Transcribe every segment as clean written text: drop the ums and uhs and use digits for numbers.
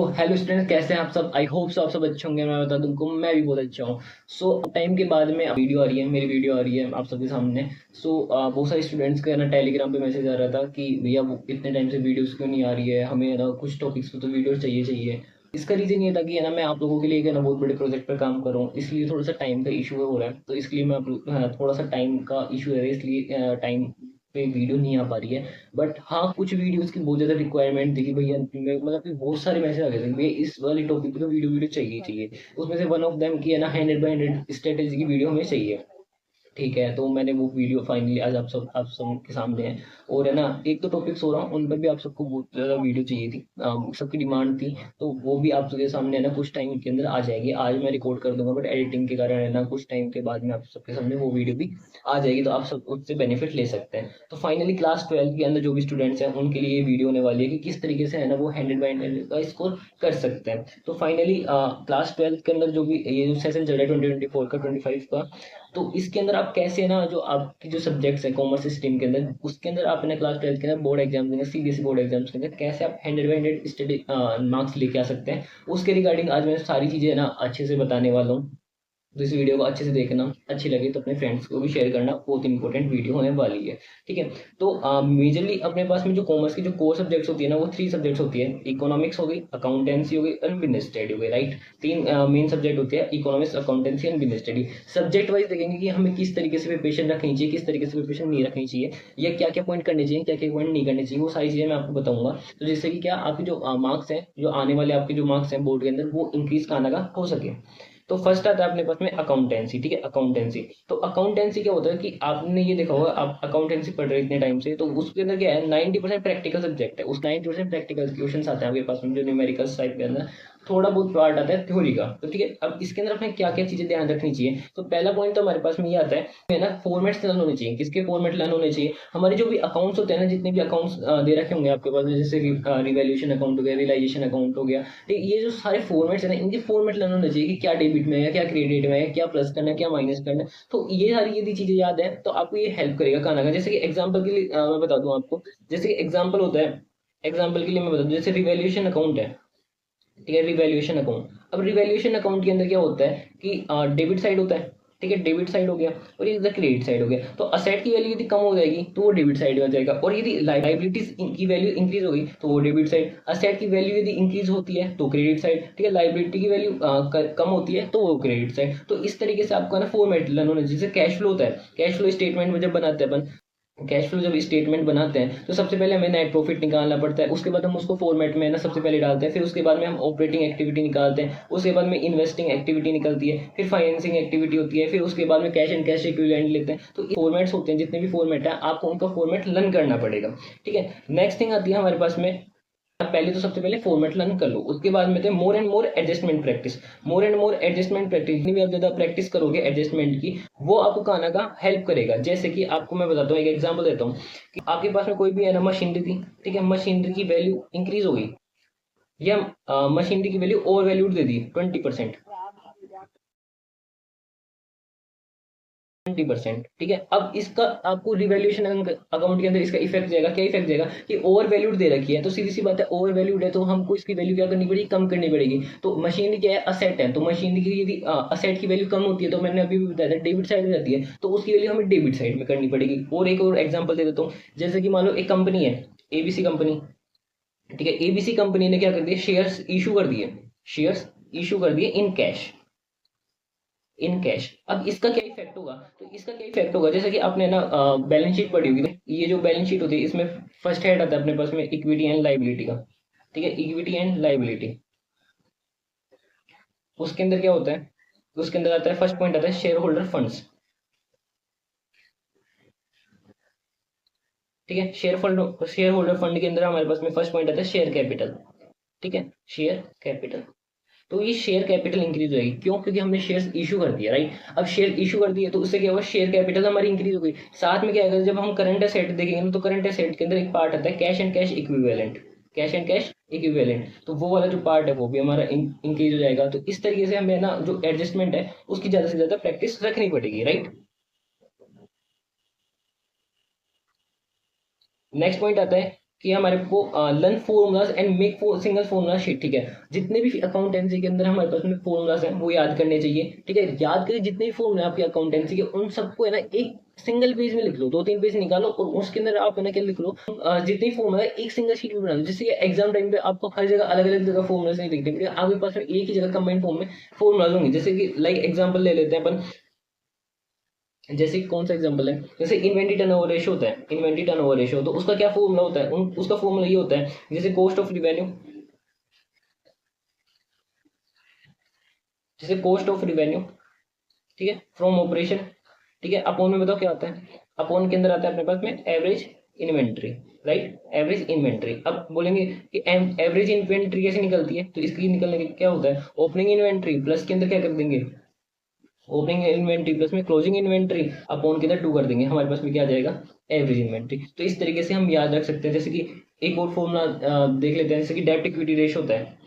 तो hello students, कैसे हैं आप सब। आई होप सो आप सब अच्छे होंगे। मैं बता दूं तुमको, मैं भी बहुत अच्छा हूँ। सो टाइम के बाद में वीडियो आ रही है, मेरी वीडियो आ रही है आप सबके सामने। बहुत सारे स्टूडेंट्स का ना टेलीग्राम पे मैसेज आ रहा था कि भैया वो इतने टाइम से वीडियोस क्यों नहीं आ रही है, हमें है ना कुछ टॉपिक्स पे तो वीडियो चाहिए चाहिए। इसका रीज़न ये था कि है ना मैं आप लोगों के लिए एक है ना बहुत बड़े प्रोजेक्ट पर काम कर रहा हूँ, इसलिए थोड़ा सा टाइम का इशू हो रहा है। तो इसलिए थोड़ा सा टाइम का इशू है, इसलिए टाइम पे वीडियो नहीं आ पा रही है। बट हाँ, कुछ वीडियोस की बहुत ज़्यादा रिक्वायरमेंट थी कि भैया मतलब कि बहुत सारे मैसेज आ गए थे भैया इस वाली टॉपिक पे तो वीडियो वीडियो चाहिए ही चाहिए। उसमें से वन ऑफ देम की है ना 100 बाय 100 स्ट्रेटेजी की वीडियो हमें चाहिए। ठीक है, तो मैंने वो वीडियो फाइनली आज आप सब के सामने है। और है ना एक दो टॉपिक्स हो रहा हूँ, उन पर भी आप सबको बहुत ज़्यादा वीडियो चाहिए थी, सबकी डिमांड थी। तो वो भी आप सबके सामने है ना कुछ टाइम के अंदर आ जाएगी। आज मैं रिकॉर्ड कर दूंगा, बट एडिटिंग के कारण है ना कुछ टाइम के बाद में आप सबके सामने वो वीडियो भी आ जाएगी, तो आप सब उससे बेनिफिट ले सकते हैं। तो फाइनली क्लास 12 के अंदर जो भी स्टूडेंट्स हैं उनके लिए ये वीडियो होने वाली है कि किस तरीके से है ना वो 100 बाय 100 का स्कोर कर सकते हैं। तो फाइनली क्लास 12 के अंदर जो भी ये जो सेशन चल रहा है 2024 का 25 का, तो इसके अंदर आप कैसे ना जो आपकी जो सब्जेक्ट्स है कॉमर्स स्ट्रीम के अंदर, उसके अंदर आप ना क्लास 12 के अंदर बोर्ड एग्जाम देंगे, सीबीएसई बोर्ड एग्जाम्स के अंदर कैसे आप 100 बाय 100 स्टडी मार्क्स लेके आ सकते हैं, उसके रिगार्डिंग आज मैं सारी चीज़ें ना अच्छे से बताने वाला हूँ। तो इस वीडियो को अच्छे से देखना, अच्छी लगी तो अपने फ्रेंड्स को भी शेयर करना, बहुत इंपॉर्टेंट वीडियो होने वाली है। ठीक है, तो मेजरली अपने पास में जो कॉमर्स की जो कोर सब्जेक्ट्स होती है ना वो 3 सब्जेक्ट्स होती है। इकोनॉमिक्स हो गई, अकाउंटेंसी हो गई और बिजनेस स्टडी हो गई, राइट। 3 मेन सब्जेक्ट होते हैं, economics, accountancy and business study. Subject wise देखेंगे कि हमें किस तरीके से प्रिपरेशन रखनी चाहिए, किस तरीके से प्रिपरेशन नहीं रखनी चाहिए, या क्या क्या पॉइंट करने चाहिए, क्या क्या पॉइंट नहीं करने चाहिए, वो सारी चीज़ें मैं आपको बताऊंगा। तो जिससे कि क्या आपके जो मार्क्स हैं, जो आने वाले आपके जो मार्क्स हैं बोर्ड के अंदर, वो इंक्रीज का आने का हो सके। तो फर्स्ट आता है अपने पास में अकाउंटेंसी। ठीक है, अकाउंटेंसी। तो अकाउंटेंसी क्या होता है कि आपने ये देखा होगा, आप अकाउंटेंसी पढ़ रहे हैं इतने टाइम से, तो उसके अंदर क्या है 90% प्रैक्टिकल सब्जेक्ट है। उस 90% प्रैक्टिकल क्वेश्चन आते हैं आपके पास में, जो न्यूमेरिकल्स टाइप के अंदर थोड़ा बहुत पार्ट आता है थ्योरी का। तो ठीक है, अब इसके अंदर अपने क्या क्या चीजें ध्यान रखनी चाहिए। तो पहला पॉइंट तो हमारे पास में ये आता है ना, फॉर्मेट्स लर्न होने चाहिए। किसके फॉर्मेट लर्न होने चाहिए? हमारे जो भी अकाउंट्स होते हैं ना, जितने भी अकाउंट्स दे रखे होंगे आपके पास में, जैसे कि रिवैल्यूएशन अकाउंट हो गया, रियलाइजेशन अकाउंट हो गया, ठीक, ये जो सारे फॉर्मेट्स है ना, इनके फॉर्मेट लर्न होने चाहिए कि क्या डेबिट में है, क्या क्रेडिट में है, क्या प्लस करना है, क्या माइनस करना है। तो ये सारी यदि चीजें याद है तो आपको ये हेल्प करेगा खाना का। जैसे कि एग्जाम्पल के लिए मैं बता दूं आपको, जैसे कि एग्जाम्पल होता है, एग्जाम्पल के लिए मैं बता दूं, जैसे रिवैल्यूएशन अकाउंट है। ठीक है, रिवैल्यूएशन अकाउंट। अब रिवैल्यूएशन अकाउंट के अंदर क्या होता है कि डेबिट साइड होता है। ठीक है, डेबिट साइड हो गया, और ये क्रेडिट साइड हो गया। तो असेट की वैल्यू यदि कम हो जाएगी तो वो डेबिट साइड में आ जाएगा, और यदि लाइबिलिटीज की वैल्यू इंक्रीज हो गई तो वो डेबिट साइड। असेट की वैल्यू यदि इंक्रीज होती है तो क्रेडिट साइड। ठीक है, लाइबिलिटी की वैल्यू कम होती है तो वो क्रेडिट साइड। तो इस तरीके से आपको ना फॉर्मेट लर्न होना, जैसे कैश फ्लो होता है, कैश फ्लो स्टेटमेंट में जब बनाते हैं अपन, कैश फ्लो जब स्टेटमेंट बनाते हैं तो सबसे पहले हमें नेट प्रॉफिट निकालना पड़ता है, उसके बाद हम उसको फॉर्मेट में ना सबसे पहले डालते हैं, फिर उसके बाद में हम ऑपरेटिंग एक्टिविटी निकालते हैं, उसके बाद में इन्वेस्टिंग एक्टिविटी निकलती है, फिर फाइनेंसिंग एक्टिविटी होती है, फिर उसके बाद में कैश एंड कैश इक्विवेलेंट लेते हैं। तो फॉर्मेट्स होते हैं, जितने भी फॉर्मेट है आपको उनका फॉर्मेट लर्न करना पड़ेगा। ठीक है, नेक्स्ट थिंग आती है हमारे पास में, पहले तो सबसे पहले फॉर्मेट लर्न कर लो, उसके बाद में थे more and more adjustment practice. More and more adjustment practice, जितनी भी आप ज्यादा प्रैक्टिस करोगे एडजस्टमेंट की, वो आपको खाना का हेल्प करेगा। जैसे कि आपको मैं बताता हूँ, एक एग्जांपल देता हूँ कि आपके पास में कोई भी है ना मशीनरी थी। ठीक है, मशीनरी की वैल्यू इंक्रीज हो गई, या मशीनरी की वैल्यू ओवर वैल्यूड दे दी 20%। 20%। ठीक है, अब इसका आपको रिवैल्यूएशन अकाउंट के अंदर इसका इफेक्ट जाएगा। क्या इफेक्ट जाएगा कि ओवर वैल्यूड दे रखी है, तो सीधी सी बात है ओवर वैल्यूड है तो हमको इसकी वैल्यू क्या करनी पड़ेगी, कम करनी पड़ेगी। तो मशीनरी क्या है, असेट है, तो मशीनरी की यदि असेट की वैल्यू कम होती है तो मैंने अभी भी बताया था डेबिट साइड में जाती है, तो उसकी वैल्यू हमें डेबिट साइड में करनी पड़ेगी। और एक और एग्जाम्पल दे देता हूँ, जैसे कि मान लो एक कंपनी है, एबीसी कंपनी। ठीक है, एबीसी कंपनी ने क्या कर दिया, शेयर्स इशू कर दिए, शेयर्स इशू कर दिए इन कैश, इन कैश। अब इसका क्या इफेक्ट होगा, तो इसका क्या इफेक्ट होगा, जैसे कि आपने ना बैलेंस शीट पढ़ी होगी, तो ये जो बैलेंस शीट होती है इसमें फर्स्ट हेड आता है अपने पास में इक्विटी एंड लाइबिलिटी का। ठीक है, इक्विटी एंड लाइबिलिटी, उसके अंदर क्या होता है, उसके अंदर आता है फर्स्ट पॉइंट आता है शेयर होल्डर फंड्स। ठीक है, शेयर होल्डर फंड के अंदर हमारे पास में फर्स्ट पॉइंट आता है शेयर कैपिटल। ठीक है, शेयर कैपिटल। तो ये शेयर कैपिटल इंक्रीज होगी, क्यों? क्योंकि हमने शेयर्स इशू कर दिया, राइट। अब शेयर इशू कर दिया तो उससे क्या होगा, शेयर कैपिटल हमारी इंक्रीज हो गई। साथ में क्या होगा, जब हम करंट एसेट देखेंगे ना, तो करंट एसेट के अंदर एक पार्ट आता है cash and cash equivalent, cash and cash equivalent. तो वो वाला जो पार्ट है वो भी हमारा इंक्रीज हो जाएगा। तो इस तरीके से हमें ना जो एडजस्टमेंट है उसकी ज्यादा से ज्यादा प्रैक्टिस रखनी पड़ेगी, राइट। नेक्स्ट पॉइंट आता है, कि हमारे को learn formulas and make single formula sheet. ठीक है, जितने भी अकाउंटेंसी के अंदर हमारे पास में फॉर्मूलाज हैं वो याद करने चाहिए। ठीक है, याद करिए जितने भी फॉर्मूला आपके अकाउंटेंसी के, उन सबको है ना एक सिंगल पेज में लिख लो, 2-3 पेज निकालो और उसके अंदर आप है ना क्या लिख लो, जितने फॉर्मूला है एक सिंगल शीट में बना लो, जिससे एग्जाम टाइम पे आपको हर जगह अलग अलग जगह फॉर्मूलाज नहीं लिखने, आपके पास में एक ही जगह कंबाइंड फॉर्म में फॉर्मूलाज होंगे। जैसे कि लाइक एग्जाम्पल ले लेते हैं अपन, जैसे कि कौन सा एग्जांपल है, जैसे इन्वेंटरी टर्नओवर रेशियो होता है, इन्वेंटरी टर्नओवर रेशियो, तो उसका क्या फॉर्मूला होता है, उसका फॉर्मूला ये होता है, जैसे कॉस्ट ऑफ रिवेन्यू, जैसे कॉस्ट ऑफ रिवेन्यू, ठीक है, फ्रॉम ऑपरेशन। ठीक है, अपॉन में बताओ क्या आता है, अपॉन के अंदर आता है अपने पास में average inventory, right, average inventory. अब बोलेंगे कि एवरेज इन्वेंट्री कैसे निकलती है, तो इसकी निकलने के क्या होता है, ओपनिंग इन्वेंट्री प्लस के अंदर क्या कर देंगे, ओपनिंग इन्वेंट्री प्लस में क्लोजिंग इन्वेंट्री अपॉन के अंदर 2 कर देंगे, हमारे पास में क्या आ जाएगा, एवरेज इन्वेंट्री। तो इस तरीके से हम याद रख सकते हैं। जैसे कि एक और फॉर्मूला देख लेते हैं, जैसे कि डेब्ट इक्विटी रेशियो होता है,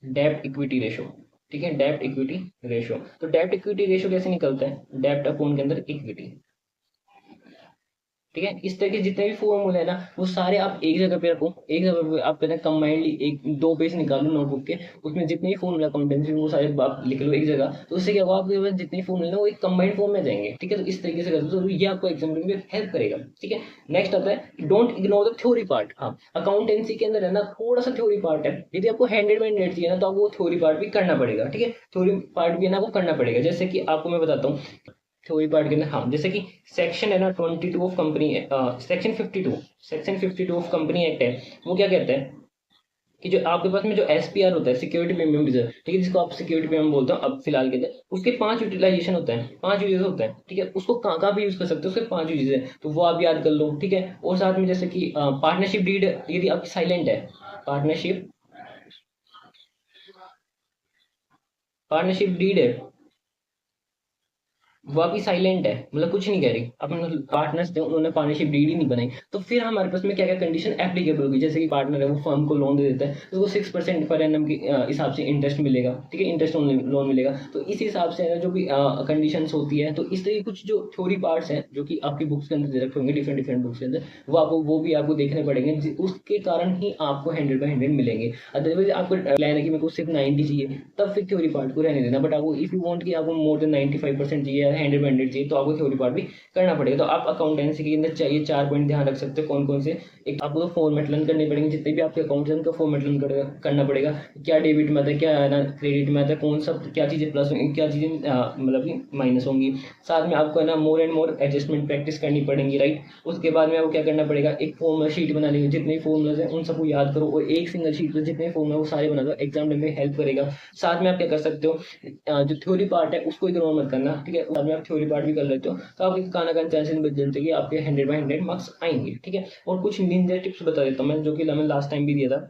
डेब्ट इक्विटी रेशियो। ठीक है, डेब्ट इक्विटी रेशियो, तो डेब्ट इक्विटी रेशियो कैसे निकलता है, डेब्ट अपॉन के अंदर इक्विटी। ठीक है, इस तरह के जितने भी फॉर्मूले हैं ना वो सारे आप एक जगह पे रखो, एक जगह पे आप पहले कंबाइंडली 1-2 पेज निकालो नोटबुक के, उसमें जितने भी फॉर्मूला अकाउंटेंसी वो सारे आप लिख लो एक जगह, तो उससे क्या होगा, आपके पास जितने फॉर्मूले ना वो एक कंबाइंड फॉर्म में जाएंगे। ठीक है, तो इस तरीके से करते हो तो ये आपको एग्जाम में हेल्प करेगा। ठीक है, नेक्स्ट आता है don't ignore the theory part. हाँ, अकाउंटेंसी के अंदर है ना थोड़ा सा थ्योरी पार्ट है, यदि आपको 100/100 चाहिए ना तो आपको थ्योरी पार्ट भी करना पड़ेगा। ठीक है, थ्योरी पार्ट भी है ना वो करना पड़ेगा। जैसे कि आपको मैं बताता हूँ थ्योरी पार्ट के अंदर, हाँ, जैसे कि सेक्शन है ना 22 of company, section 52 of company act है, वो क्या कहता है कि जो आपके पास में जो एसपीआर होता है, सिक्योरिटी प्रीमियम रिजर्व, ठीक है, जिसको आप सिक्योरिटी प्रीमियम बोलते हो अब फिलहाल के अंदर, उसके 5 यूटिलाइजेशन होता है, 5 यूजेस होता है। ठीक है, उसको कहाँ कहाँ भी यूज कर सकते हो, उसके 5 यूजेस है, तो वो आप याद कर लो। ठीक है, और साथ में जैसे कि पार्टनरशिप डीड यदि आपकी साइलेंट है, पार्टनरशिप पार्टनरशिप डीड है वो आपकी साइलेंट है, मतलब कुछ नहीं कह रही, अपने पार्टनर्स थे उन्होंने पार्टनरशिप डीड ही नहीं बनाई, तो फिर हमारे पास में क्या क्या कंडीशन एप्लीकेबल होगी। जैसे कि पार्टनर है वो फर्म को लोन दे देता है, तो उसको 6% पर एनम के हिसाब से इंटरेस्ट मिलेगा। ठीक है, इंटरेस्ट लोन मिलेगा, तो इस हिसाब से जो भी कंडीशन होती है, तो इस तरह कुछ जो थ्योरी पार्ट्स हैं जो कि आपकी बुक्स के अंदर दे रखे होंगे, डिफरेंट डिफरेंट बुक्स के अंदर, वो भी आपको देखने पड़ेंगे, उसके कारण ही आपको 100/100 मिलेंगे। अदरवाइज आपको प्लान है कि मेरे को सिर्फ 90 चाहिए, तब फिर थ्योरी पार्ट को रहने देना, बट आपको इफ यू वांट कि आपको मोर देन 95% चाहिए, 100/100 चाहिए, तो आपको थ्योरी पार्ट भी करना पड़ेगा। तो आप अकाउंटेंसी के अंदर चाहिए 4 पॉइंट ध्यान रख सकते हो, कौन कौन से, एक आपको तो फॉर्मेट लर्न करने पड़ेंगे, जितने भी आपके अकाउंट है उनका फॉर्मेट लर्न करना पड़ेगा, क्या डेबिट में आता है, क्या है ना क्रेडिट में आता है, कौन सा क्या चीज़ें प्लस होंगी, क्या चीज़ें मतलब कि माइनस होंगी। साथ में आपको है ना more and more adjustment practice करनी पड़ेगी, राइट। उसके बाद में आपको क्या करना पड़ेगा, एक फॉर्मूला शीट बना लेंगे, जितने भी फॉर्मूलाज हैं उन सबको याद करो और एक सिंगल शीट पर जितने फॉर्मूला वो सारे बना दो, एग्जाम में हेल्प करेगा। साथ में आप क्या कर सकते हो, जो थ्योरी पार्ट है उसको इग्नोर मत करना। ठीक है, बाद में आप थ्योरी पार्ट भी कर लेते हो तो आपके काना कान चांसेस बच जाते हैं कि आपके 100/100 मार्क्स आएंगे। ठीक है, और कुछ निंजा टिप्स बता देता हूँ मैं, जो कि मैंने लास्ट टाइम भी दिया था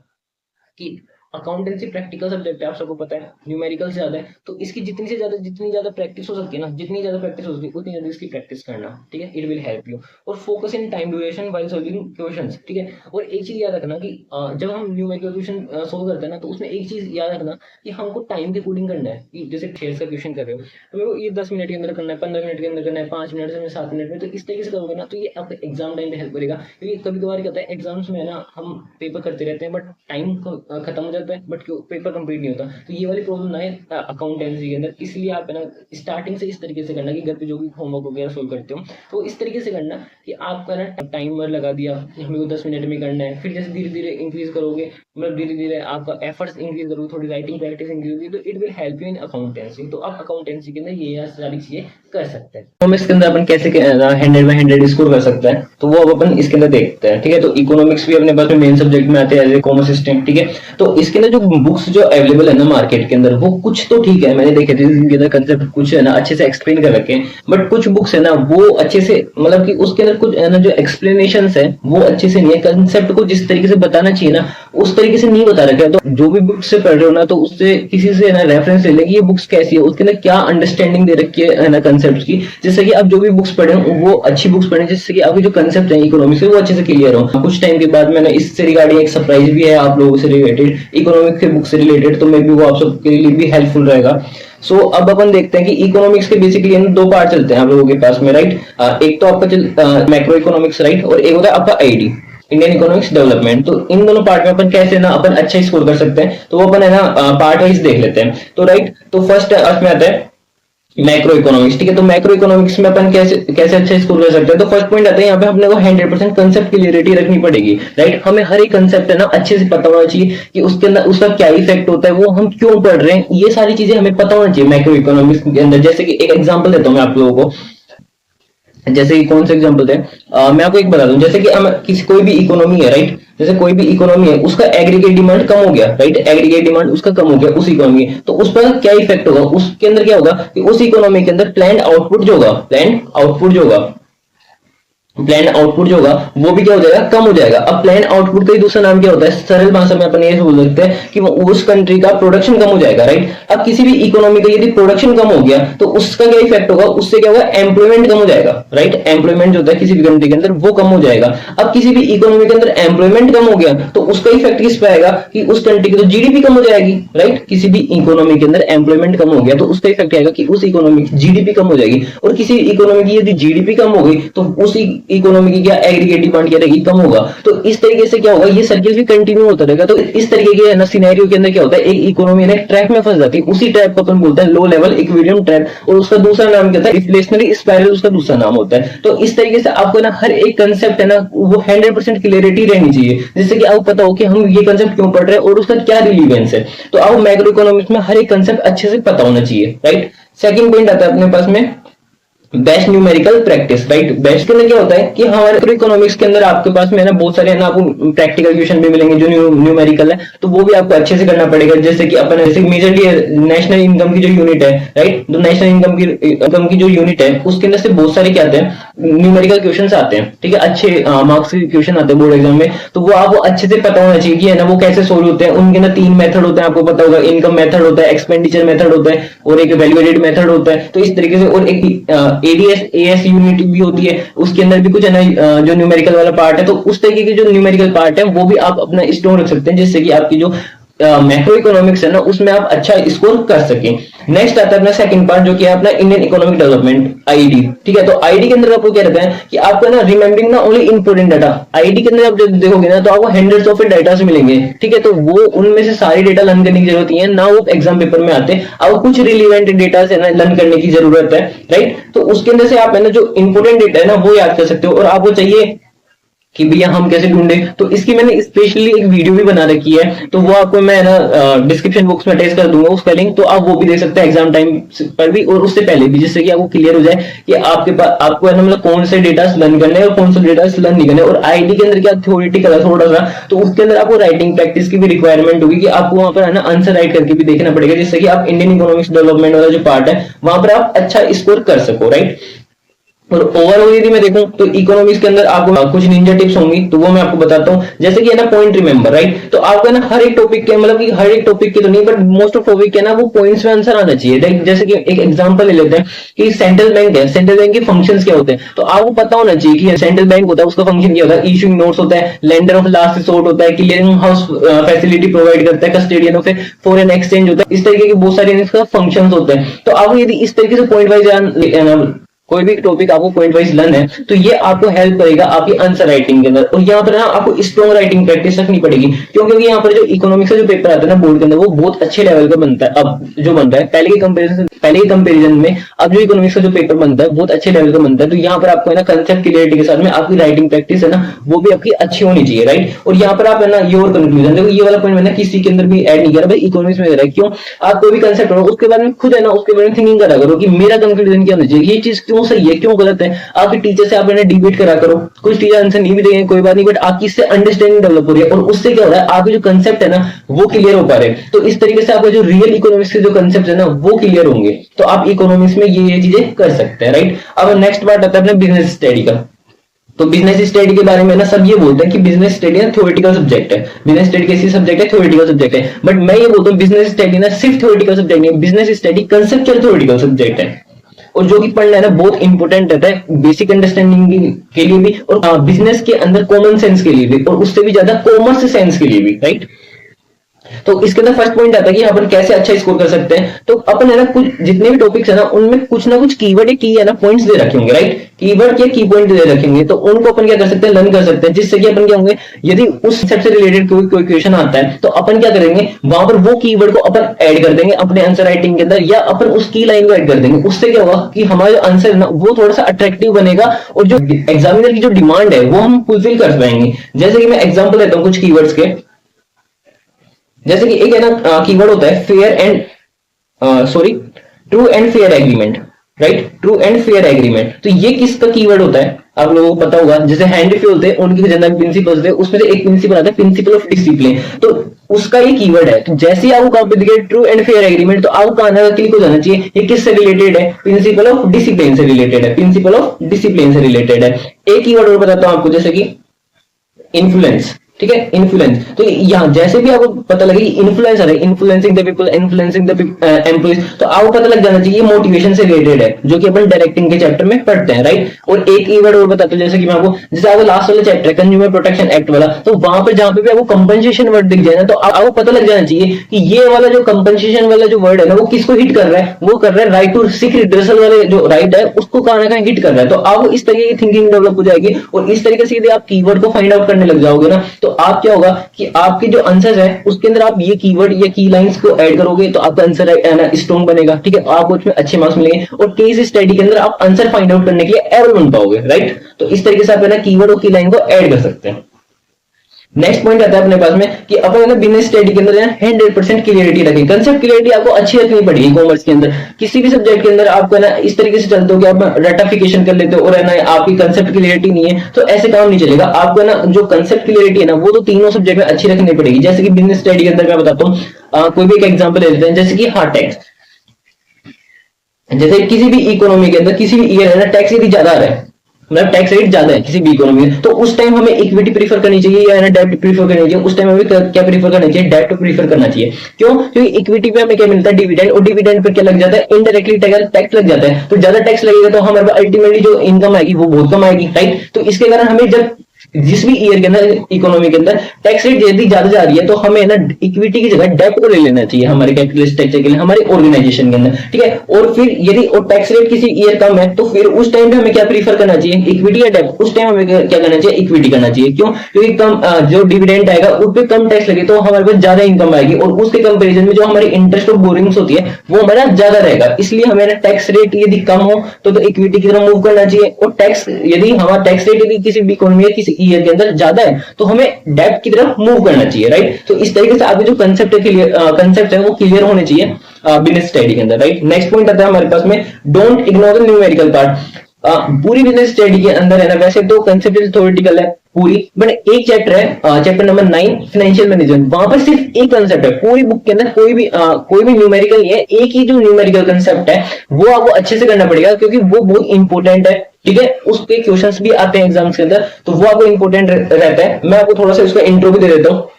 कि अकाउंटेंसी प्रैक्टिकल सब्जेक्ट है, आप सबको पता है, न्यूमेरिकल से ज्यादा है, तो इसकी जितनी ज्यादा प्रैक्टिस हो सकती है ना, जितनी ज्यादा प्रैक्टिस हो सकती है उतनी ज्यादा इसकी प्रैक्टिस करना। ठीक है, इट विल हेल्प यू। और focus in time duration while solving questions. ठीक है, और एक चीज याद रखना कि जब हम न्यूमेरिकल क्वेश्चन सोल्व करते हैं ना, तो उसमें एक चीज याद रखना कि हमको टाइम के अकॉर्डिंग करना है, कि जैसे शेयर्स का क्वेश्चन कर रहे हो तो मेरे को ये 10 मिनट के अंदर करना है, 15 मिनट के अंदर करना है, 5 मिनट से 7 मिनट में, तो इस तरीके से करोगे ना तो ये आपको एग्जाम टाइम पे हेल्प करेगा। क्योंकि कभी कभार क्या होता है एग्जाम्स में ना हम पेपर करते रहते हैं बट टाइम खत्म हो जाता है, बट पेपर कंप्लीट नहीं होता, तो ये वाली प्रॉब्लम ना है अकाउंटेंसी के अंदर। इसलिए आप है ना स्टार्टिंग से इस तरीके से करना कि घर पे जो भी होमवर्क वगैरह सोल्व करते हो तो इस तरीके से करना कि आपका ना टाइमर लगा दिया कि हमें को 10 मिनट में करना है, फिर जैसे धीरे धीरे इंक्रीज करोगे, मतलब धीरे धीरे आपका एफर्ट्स इंक्रीज करोगे, थोड़ी राइटिंग प्रैक्टिस इंक्रीज होगी, तो it will help you in accountancy. तो आप अकाउंटेंसी के अंदर ये सारी चीजें कर सकते हैं। तो इसके अंदर अपन कैसे 100/100 स्कोर कर सकते हैं, तो वो अब अपन इसके अंदर देखते हैं। ठीक है, तो इकोनॉमिक्स भी अपने पास में मेन सब्जेक्ट में आते हैं एज ए कॉमर्स स्टूडेंट। ठीक है, तो इसके अंदर जो बुक्स जो अवेलेबल है ना मार्केट के अंदर, वो कुछ तो ठीक है, मैंने देखे थे इसके अंदर कंसेप्ट कुछ है ना अच्छे से एक्सप्लेन कर रखे हैं, बट कुछ बुक्स है ना वो अच्छे से, मतलब कि उसके अंदर कुछ है ना जो एक्सप्लेनेशन है वो अच्छे से नहीं है, कंसेप्ट को जिस तरीके से बताना चाहिए ना उस तरीके से नहीं बता रखा है। तो जो भी बुक्स से पढ़ रहे हो ना, तो उससे किसी से ना रेफरेंस ले लेंगे, ये बुक्स कैसी है, उसके अंदर क्या अंडरस्टैंडिंग दे रखी है ना कंसेप्ट की, जिससे कि आप जो भी बुक्स पढ़े वो अच्छी बुक्स पढ़े, जिससे कि आपके जो कंसेप्ट है इकोनॉमिक्स के वो अच्छे से क्लियर हो। कुछ टाइम के बाद मैंने इससे रिगार्डिंग एक सरप्राइज भी है आप लोगों से रिलेटेड, इकोनॉमिक्स के बुक से रिलेटेड, तो मे बी वो आप सबके लिए भी हेल्पफुल रहेगा। सो अब अपन देखते हैं कि इकोनॉमिक्स के बेसिकली दो पार्ट चलते हैं आप लोगों के पास में, राइट। एक तो आपका मैक्रो इकोनॉमिक्स, राइट, और एक होता है आपका आईडी, इंडियन इकोनॉमिक्स डेवलपमेंट। तो इन दोनों पार्ट में अपन कैसे ना अपन अच्छा स्कोर कर सकते हैं, तो वो अपन है ना पार्ट वाइज देख लेते हैं। तो राइट, तो फर्स्ट में आता है मैक्रो इकोनॉमिक्स, ठीक है। तो मैक्रो इकोनॉमिक्स में अपन कैसे कैसे अच्छा स्कोर कर सकते हैं। तो फर्स्ट पॉइंट आता है यहाँ पे अपने को 100% कंसेप्ट क्लियरिटी रखनी पड़ेगी, राइट। हमें हर एक कंसेप्ट है ना अच्छे से पता होना चाहिए कि उसके अंदर उसका क्या इफेक्ट होता है, वो हम क्यों पढ़ रहे हैं, ये सारी चीजें हमें पता होना चाहिए मैक्रो इकोनॉमिक्स के अंदर। जैसे कि एक एग्जांपल देता हूँ मैं आप लोगों को, जैसे कि कौन से एग्जांपल थे, मैं आपको एक बता दूं। जैसे कि हम किसी कोई भी इकोनॉमी है, राइट, जैसे कोई भी इकोनॉमी है, उसका एग्रीगेट डिमांड कम हो गया, राइट, एग्रीगेट डिमांड उसका कम हो गया उस इकोनॉमी, तो उस पर क्या इफेक्ट होगा, उसके अंदर क्या होगा कि उस इकोनॉमी के अंदर प्लान आउटपुट जो होगा, प्लान आउटपुट जो होगा वो भी क्या हो जाएगा, कम हो जाएगा। अब प्लान आउटपुट का ही दूसरा नाम क्या होता है, सरल भाषा में अपन ये बोल सकते हैं कि वो उस कंट्री का प्रोडक्शन कम हो जाएगा, राइट। अब किसी भी इकोनॉमी का यदि प्रोडक्शन कम हो गया तो उसका क्या इफेक्ट होगा, उससे क्या होगा, एम्प्लॉयमेंट कम हो जाएगा, राइट। एम्प्लॉयमेंट जो होता है किसी भी कंट्री के अंदर वो कम हो जाएगा। अब किसी भी इकोनॉमी के अंदर एम्प्लॉयमेंट कम हो गया तो उसका इफेक्ट किस पे आएगा कि उस कंट्री की तो जीडीपी कम हो जाएगी, राइट। किसी भी इकोनॉमी के अंदर एम्प्लॉयमेंट कम हो गया तो उसका इफेक्ट आएगा कि उस इकोनॉमी की जीडीपी कम हो जाएगी, और किसी इकोनॉमी की यदि जीडीपी कम हो गई तो उसी इकोनॉमी की क्या एग्रीगेट डिमांड क्या रहेगी, कम होगा। तो इस तरीके से क्या होगा, ये सर्किल भी कंटिन्यू होता रहेगा। तो इस तरीके के ना सिनेरियो के अंदर क्या होता है, एक इकोनॉमी ना ट्रैप में फंस जाती है, उसी ट्रैप को अपन बोलते हैं लो लेवल इक्विलिब्रियम ट्रैप, और उसका दूसरा नाम क्या होता है, इन्फ्लेशनरी स्पाइरल, उसका दूसरा नाम होता है। तो इस तरीके से आपको ना हर एक कंसेप्ट है ना वो 100% क्लियरिटी रहनी चाहिए, जिससे कि आपको पता हो कि हम ये कंसेप्ट क्यों पढ़ रहे हैं और उसका क्या रिलीवेंस है। तो आपको मैक्रो इकोनॉमिक्स में हर एक कंसेप्ट अच्छे से पता होना चाहिए, राइट। सेकंड पॉइंट आता है अपने पास में best numerical practice, right. Best के अंदर क्या होता है कि हमारे इकोनॉमिक्स के अंदर आपके पास में है ना बहुत सारे है ना आपको प्रैक्टिकल क्वेश्चन भी मिलेंगे जो न्यूमेरिकल है, तो वो भी आपको अच्छे से करना पड़ेगा। जैसे कि अपन जैसे मेजरली नेशनल इनकम की जो यूनिट है, राइट, तो नेशनल इनकम की जो यूनिट है उसके अंदर से बहुत सारे क्या आते हैं, न्यूमेरिकल क्वेश्चन आते हैं, ठीक है। अच्छे मार्क्स के क्वेश्चन आते हैं बोर्ड एग्जाम में, तो वो आपको अच्छे से पता होना चाहिए कि है ना वो कैसे सोल्व होते हैं। उनके अंदर 3 मेथड होते हैं, आपको पता होगा, इनकम मेथड होता है, एक्सपेंडिचर मेथड होता है, और एक वैल्यूएटेड मेथड होता है। तो इस तरीके से, और एक एडीएस यूनिट भी होती है, उसके अंदर भी कुछ है ना जो न्यूमेरिकल वाला पार्ट है। तो उस तरीके के जो न्यूमेरिकल पार्ट है वो भी आप अपना स्ट्रॉन्ग रख सकते हैं, जिससे कि आपकी जो मैक्रो इकोनॉमिक्स है ना उसमें आप अच्छा स्कोर कर सकें। नेक्स्ट आता है अपना सेकंड पार्ट जो कि है अपना इंडियन इकोनॉमिक डेवलपमेंट, आईडी, ठीक है। तो आईडी के अंदर आपको क्या रहता है कि आपको ना रिमेंबरिंग ना ओनली इंपोर्टेंट डाटा, आईडी के अंदर आप जब देखोगे ना तो आपको हंड्रेड्स ऑफ डाटा मिलेंगे, ठीक है। तो वो उनमें से सारी डेटा लर्न करने की जरूरत नहीं है ना, वो एग्जाम पेपर में आते हैं। आपको कुछ रिलेवेंट डेटा से ना लर्न करने की जरूरत है, राइट। तो उसके अंदर से आप है ना जो इंपोर्टेंट डेटा है ना वो याद कर सकते हो, और आपको चाहिए कि भैया हम कैसे ढूंढे, तो इसकी मैंने स्पेशली एक वीडियो भी बना रखी है, तो वो आपको मैं ना डिस्क्रिप्शन बॉक्स में अटैच कर दूंगा उसका लिंक, तो आप वो भी देख सकते हैं एग्जाम टाइम पर भी और उससे पहले भी, जिससे कि आपको क्लियर हो जाए कि आपके पास आपको है ना मतलब कौन से डेटा लर्न करने और कौन से डेटा लर्न नहीं करने। और आईडी के अंदर क्या थ्योरेटिकल है थोड़ा सा, तो उसके अंदर आपको राइटिंग प्रैक्टिस की भी रिक्वायरमेंट होगी कि आपको वहां पर है ना आंसर राइट करके भी देखना पड़ेगा, जिससे कि आप इंडियन इकोनॉमिक्स डेवलपमेंट वाला जो पार्ट है वहां पर आप अच्छा स्कोर कर सको, राइट। और ओवरऑल यदि मैं देखूं तो इकोनॉमिक्स के अंदर आपको कुछ निंजा टिप्स होंगी, तो वो मैं आपको बताता हूं। जैसे कि है ना पॉइंट रिमेंबर, राइट। तो आपको ना हर एक टॉपिक के मतलब कि हर एक टॉपिक के तो नहीं बट मोस्ट ऑफ टॉपिक के ना वो पॉइंट्स में आंसर आना चाहिए। जैसे कि एक एग्जांपल ले लेते हैं कि सेंट्रल बैंक है, सेंट्रल बैंक के फंक्शंस क्या होते हैं, तो आपको पता होना चाहिए कि सेंट्रल बैंक होता है उसका फंक्शन क्या होता है, इशूइंग नोट्स होता है, लेंडर ऑफ लास्ट रिसोर्ट होता है, क्लियरिंग हाउस फैसिलिटी प्रोवाइड करता है, कस्टोडियन ऑफ फॉरेन एक्सचेंज होता है। इस तरीके के बहुत सारे इसका फंक्शंस होते हैं। तो आपको यदि इस तरीके से पॉइंट वाइज कोई भी टॉपिक आपको पॉइंट वाइज लर्न है तो ये आपको हेल्प करेगा आपकी आंसर राइटिंग के अंदर। और यहाँ पर ना आपको स्ट्रॉन्ग राइटिंग प्रैक्टिस रखनी पड़ेगी, क्योंकि यहाँ पर जो इकोनॉमिक्स का जो पेपर आता है ना बोर्ड के अंदर वो बहुत अच्छे लेवल का बनता है। अब जो बन रहा है पहले के कंपेरिजन में अब जो इकोनॉमिक्स का जो पेपर बनता है बहुत अच्छे लेवल का बनता है। तो यहाँ पर आपको है ना कंसेप्ट क्लियरिटी के साथ में आपकी राइटिंग प्रैक्टिस है ना वो भी आपकी अच्छी होनी चाहिए, राइट। और यहाँ पर आप है ना योर कंक्लूजन, देखो ये वाला पॉइंट मैंने किसी के अंदर भी ऐड नहीं किया भाई, इकोनॉमिक्स में है। क्यों, आप कोई भी कंसेप्ट हो उसके बारे में खुद है ना उसके बारे में थिंकिंग करा करो कि मेरा कंक्लूजन क्या होना चाहिए, ये चीज क्यों सही है क्यों गलत है। आपके टीचर से आप डिबेट करा करो, कुछ टीचर आंसर नहीं भी देंगे कोई बात नहीं, बट आपकी इससे अंडरस्टैंडिंग डेवलप हो रही है और उससे क्या हो रहा है आपके जो कंसेप्ट है ना वो क्लियर हो पा रहे हैं। तो इस तरीके से आपका जो रियल इकोनॉमिक्स के जो कंसेप्ट है ना वो क्लियर होंगे, तो आप इकोनॉमिक्स में ये चीजें कर सकते हैं, राइट। अब नेक्स्ट पार्ट आता है अपने बिजनेस स्टडी का। तो बिजनेस स्टडी के बारे में ना सब ये बोलते हैं कि बिजनेस स्टडी ना थ्योरेटिकल सब्जेक्ट है, बिजनेस स्टडी कैसी सब्जेक्ट है, थ्योरेटिकल सब्जेक्ट है। बट मैं ये बोलता हूँ बिजनेस स्टडी ना सिर्फ थ्योरेटिकल सब्जेक्ट नहीं है, business study conceptual theoretical subject है, और जो कि पढ़ना है ना बहुत इंपॉर्टेंट रहता है बेसिक अंडरस्टैंडिंग के लिए भी और बिजनेस के अंदर कॉमन सेंस के लिए भी, और उससे भी ज्यादा कॉमर्स सेंस के लिए भी, राइट। तो इसके अंदर फर्स्ट पॉइंट आता है कि अपन कैसे अच्छा स्कोर कर सकते हैं। तो अपन है ना कुछ जितने भी टॉपिक्स है ना उनमें कुछ ना कुछ कीवर्ड या की है ना पॉइंट्स दे रखे होंगे, राइट, कीवर्ड के की पॉइंट दे रखे होंगे, तो उनको अपन क्या कर सकते हैं, लर्न कर सकते हैं, जिससे कि अपन क्या होंगे, यदि उस सबसे रिलेटेड कोई क्वेश्चन आता है तो अपन क्या करेंगे, वहां पर वो कीवर्ड को अपन ऐड कर देंगे अपने आंसर राइटिंग के अंदर, या अपन उस की लाइन को ऐड कर देंगे। उससे क्या होगा कि हमारा जो आंसर है ना वो थोड़ा सा अट्रैक्टिव बनेगा, और जो एग्जामिनर की जो डिमांड है वो हम फुलफिल कर पाएंगे। जैसे कि मैं एग्जांपल लेता हूं कुछ कीवर्ड्स के, जैसे कि एक है ना कीवर्ड होता है fair and sorry true and fair agreement, right, true and fair agreement. तो ये किसका कीवर्ड होता है आप लोगों को पता होगा। जैसे हैंड फे होते हैं उनके जितना भी प्रिंसिपल्स थे उसमें से एक प्रिंसिपल आता है प्रिंसिपल ऑफ डिसिप्लिन, तो उसका ये कीवर्ड है। तो जैसे ही आपको कहां पे दिखे ट्रू एंड फेयर एग्रीमेंट, तो आपको आना क्लिक हो जाना चाहिए ये किससे रिलेटेड है, प्रिंसिपल ऑफ डिसिप्लिन से रिलेटेड है, प्रिंसिपल ऑफ डिसिप्लिन से रिलेटेड है। एक कीवर्ड और बताता हूं आपको, जैसे कि इन्फ्लुएंस, ठीक है, इन्फ्लुएंस। तो यहाँ जैसे भी आपको पता लगे इन्फ्लुएंसर है, influencing the people, influencing the employees, तो आपको पता लग जाना चाहिए मोटिवेशन से रिलेटेड है, जो कि अपन डायरेक्टिंग के चैप्टर में पढ़ते हैं, राइट। और एक कीवर्ड और बताता हूं, जैसे कि मैं आपको, जैसे आपको लास्ट वाला चैप्टर है कंज्यूमर प्रोटेक्शन एक्ट वाला, तो वहां पर जहां पे भी आपको कंपनसेशन वर्ड दिख जाए ना, तो आपको पता लग जाना चाहिए कि ये वाला जो कंपनसेशन वाला जो वर्ड है ना वो किसको हिट कर रहा है, वो कर रहा है राइट टू सीक रिड्रेसल वाले जो राइट है उसको कहां ना कहां हिट कर रहा है। तो आपको इस तरीके की थिंकिंग डेवलप हो जाएगी, और इस तरीके से यदि आप कीवर्ड को फाइंड आउट करने लग जाओगे ना, तो आप क्या होगा कि आपके जो आंसर है उसके अंदर आप ये कीवर्ड या की लाइंस को ऐड करोगे तो आपका आंसर है ना स्ट्रॉन्ग बनेगा, ठीक है, आपको उसमें अच्छे मार्क्स मिलेंगे, और केस स्टडी के अंदर आप आंसर फाइंड आउट करने के लिए एबल बन पाओगे, राइट। तो इस तरीके से आप है ना कीवर्ड और की लाइन को ऐड कर सकते हैं। नेक्स्ट पॉइंट आता है अपने पास में कि अपन बिजनेस स्टडी के अंदर 100% क्लियरिटी रखें, कंसेप्ट क्लियरिटी आपको अच्छी रखनी पड़ेगी। कॉमर्स के अंदर किसी भी सब्जेक्ट के अंदर आपको ना इस तरीके से चलते हो कि आप रेटाफिकेशन कर लेते हो और है ना आपकी कंसेप्ट क्लियरिटी नहीं है, तो ऐसे काम नहीं चलेगा। आपको ना जो कंसेप्ट क्लियरिटी है ना वो तो तीनों सब्जेक्ट में अच्छी रखनी पड़ेगी। जैसे कि बिजनेस स्टडी के अंदर मैं बताता हूँ, कोई भी एक एग्जाम्पल ले लेते हैं, जैसे कि हाँ टैक्स, जैसे किसी भी इकोनॉमी के अंदर किसी भी ईयर है ना टैक्स यदि ज्यादा आ रहा है, मतलब टैक्स रेट ज्यादा है किसी भी इकोनॉमी में, तो उस टाइम हमें इक्विटी प्रीफर करनी चाहिए या डेब्ट प्रीफर करनी चाहिए। उस टाइम हमें क्या प्रीफर करना चाहिए, डेब्ट प्रीफर करना चाहिए। क्यों, क्योंकि इक्विटी पे हमें क्या मिलता है, डिविडेंड, और डिविडेंड पर क्या लग जाता है, इनडायरेक्टली टैक्स लग जाता है। तो ज्यादा टैक्स लगेगा तो हमारे पास अल्टीमेटली जो इनकम आएगी वो बहुत कम आएगी, राइट। तो इसके कारण हमें जब जिस भी ईयर के अंदर इकोनॉमी के अंदर टैक्स रेट यदि ज्यादा जा रही है तो हमें ना इक्विटी की जगह डेब्ट को ले लेना चाहिए हमारे कैपिटल स्ट्रक्चर के लिए, हमारे ऑर्गेनाइजेशन के अंदर, ठीक है। और फिर यदि और टैक्स रेट किसी ईयर कम है तो फिर उस टाइम पे हमें क्या प्रीफर करना चाहिए, इक्विटी या डेब्ट। उस टाइम हमें क्या करना चाहिए, इक्विटी करना चाहिए। क्यों, क्योंकि कम जो डिविडेंड आएगा उस पर कम टैक्स लगे तो हमारे पास ज्यादा इनकम आएगी, और उसके कंपेरिजन में जो हमारी इंटरेस्ट और बोरिंग्स होती है वो हमारा ज्यादा रहेगा। इसलिए हमें टैक्स रेट यदि कम हो तो इक्विटी की तरफ मूव करना चाहिए, और टैक्स यदि हमारा टैक्स रेट यदि किसी भी इकोनॉमी या किसी ईयर के अंदर ज्यादा है तो हमें डेब्ट की तरफ मूव करना चाहिए, राइट। तो इस तरीके से आपके जो कंसेप्ट है वो क्लियर होने चाहिए बिजनेस स्टडी के अंदर, राइट। नेक्स्ट पॉइंट आता है हमारे पास में, don't ignore the numerical part. पूरी बिजनेस स्टडी के अंदर है ना वैसे तो कंसेप्ट थ्योरेटिकल है पूरी, बट एक चैप्टर है चैप्टर नंबर 9 फाइनेंशियल मैनेजमेंट, वहां पर सिर्फ एक कंसेप्ट है पूरी बुक के अंदर, कोई भी न्यूमेरिकल नहीं है, एक ही जो न्यूमेरिकल कंसेप्ट है वो आपको अच्छे से करना पड़ेगा क्योंकि वो बहुत इंपॉर्टेंट है, ठीक है। उसके क्वेश्चंस भी आते हैं एग्जाम्स के अंदर, तो वो आपको इंपॉर्टेंट रहता है। मैं आपको थोड़ा सा इसका इंट्रो भी दे देता हूँ।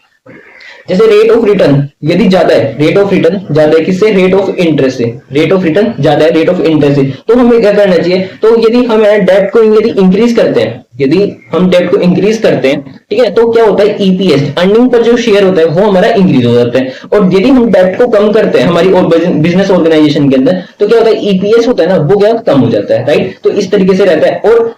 जैसे रेट ऑफ रिटर्न यदि ज्यादा है, रेट ऑफ रिटर्न ज्यादा है किससे, रेट ऑफ इंटरेस्ट से, रेट ऑफ रिटर्न ज्यादा है रेट ऑफ इंटरेस्ट से, तो हमें क्या करना चाहिए, तो यदि हम डेब्ट को यदि इंक्रीज करते हैं, यदि हम डेब्ट को इंक्रीज करते हैं, ठीक है, तो क्या होता है ईपीएस, अर्निंग पर जो शेयर होता है वो हमारा इंक्रीज हो जाता है। और यदि हम डेब्ट को कम करते हैं हमारी और बिजनेस ऑर्गेनाइजेशन के अंदर, तो क्या होता है ईपीएस होता है ना वो क्या कम हो जाता है, राइट। तो इस तरीके से रहता है। और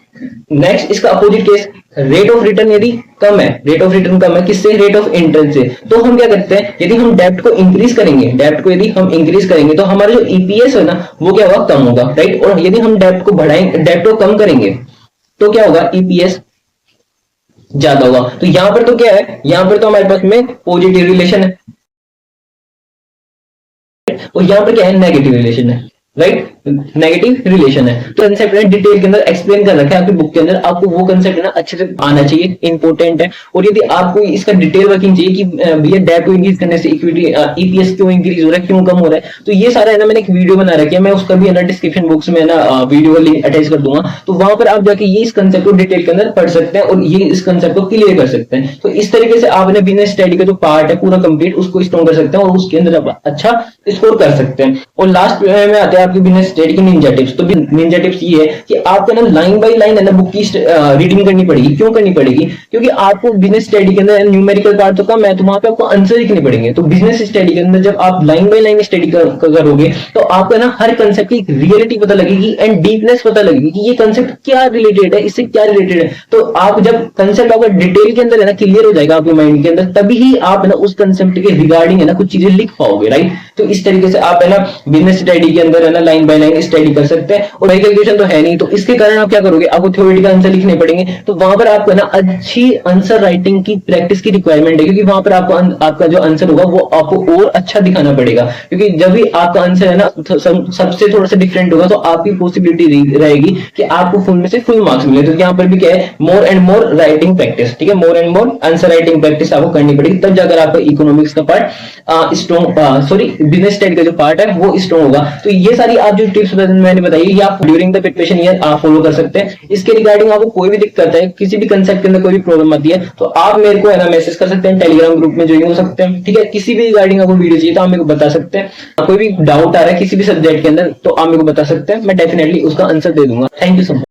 नेक्स्ट इसका opposite case, rate of return यदि कम है, रेट ऑफ रिटर्न कम है किससे, रेट ऑफ इंटरेस्ट से, तो हम क्या करते हैं, यदि हम डेब्ट को इंक्रीज करेंगे, डेब्ट को यदि हम इंक्रीज करेंगे तो हमारा जो ईपीएस है ना वो क्या होगा, कम होगा, राइट। और यदि हम डेब्ट को बढ़ाएंगे, डेब्ट को कम करेंगे तो क्या होगा, ईपीएस ज्यादा होगा। तो यहां पर तो क्या है, यहां पर तो हमारे पास में पॉजिटिव रिलेशन है और यहां पर क्या है, नेगेटिव रिलेशन है, राइट, नेगेटिव रिलेशन है। तो कंसेप्ट ने डिटेल के अंदर एक्सप्लेन कर रखा है आपकी बुक के अंदर, आपको वो कंसेप्ट ना अच्छे से आना चाहिए, इंपॉर्टेंट है। और यदि आपको इसका डिटेल वर्किंग चाहिए कि भैया डेब्ट को इंक्रीज करने से इक्विटी ईपीएस क्यों इंक्रीज हो रहा है, क्यों कम हो रहा है, तो ये सारा है ना मैंने एक वीडियो बना रखी है, मैं उसका भी है ना डिस्क्रिप्शन बॉक्स में ना वीडियो का लिंक अटैच कर दूंगा, तो वहां पर आप जाके ये इस कंसेप्ट को डिटेल के अंदर पढ़ सकते हैं और ये इस कंसेप्ट को क्लियर कर सकते हैं। तो इस तरीके से आपने बिजनेस स्टडी का जो पार्ट है पूरा कंप्लीट उसको स्ट्रॉन्ग कर सकते हैं और उसके अंदर आप अच्छा स्कोर कर सकते हैं। और लास्ट में आते हैं आपकी बिजनेस स्टडी की निंजा टिप्स। तो निंजा टिप्स ये है कि आपको ना लाइन बाय लाइन है ना बुक की रीडिंग करनी पड़ेगी। क्यों करनी पड़ेगी? क्योंकि आपको बिजनेस स्टडी के अंदर न्यूमेरिकल पार्ट तो कम है, तो वहां पे आपको आंसर लिखने पड़ेंगे। तो बिजनेस स्टडी के अंदर जब आप लाइन बाय लाइन स्टडी करोगे तो आपको ना हर कंसेप्ट की रियलिटी पता लगेगी एंड डीपनेस पता लगेगी कि ये कंसेप्ट क्या रिलेटेड है, इससे क्या रिलेटेड है। तो आप जब कंसेप्ट आपका डिटेल के अंदर है ना क्लियर हो जाएगा आपके माइंड के अंदर, तभी ही आप है ना उस कंसेप्ट के रिगार्डिंग है ना कुछ चीजें लिख पाओगे, राइट। तो इस तरीके से आप है ना बिजनेस स्टडी के अंदर है ना लाइन बाय लाइन स्टडी कर सकते हैं। और कैलकुलेशन तो है नहीं, तो इसके कारण आप क्या करोगे, आपको थ्योरेटिकल आंसर लिखने पड़ेंगे। तो वहां पर आपको ना अच्छी आंसर राइटिंग की प्रैक्टिस की रिक्वायरमेंट है, क्योंकि वहां पर आपको आपका जो आंसर होगा वो आपको और अच्छा दिखाना पड़ेगा। क्योंकि जब भी आपका आंसर है ना सबसे थोड़ा सा डिफरेंट होगा तो आपकी पॉसिबिलिटी रहेगी कि आपको फुल में से फुल मार्क्स मिले। तो यहाँ पर भी क्या है, more and more writing practice, ठीक है, more and more answer writing practice आपको करनी पड़ेगी, तब जाकर आपका इकोनॉमिक्स का part strong, sorry business study का जो पार्ट है वो स्ट्रॉन्ग होगा। तो ये सारी आप जो टिप्स मैंने बताई ये आप ड्यूरिंग द प्रिपरेशन ईयर आप फॉलो कर सकते हैं। इसके रिगार्डिंग आपको कोई भी दिक्कत है, किसी भी कंसेप्ट के अंदर कोई भी प्रॉब्लम आती है तो आप मेरे को है ना मैसेज कर सकते हैं, टेलीग्राम ग्रुप में ज्वाइन हो सकते हैं, ठीक है। किसी भी रिगार्डिंग आपको वीडियो चाहिए तो आप मेरे को बता सकते हैं। कोई भी डाउट आ रहा है किसी भी सब्जेक्ट के अंदर तो आप मेरे को बता सकते हैं, मैं डेफिनेटली उसका आंसर दे दूंगा। Thank you so much.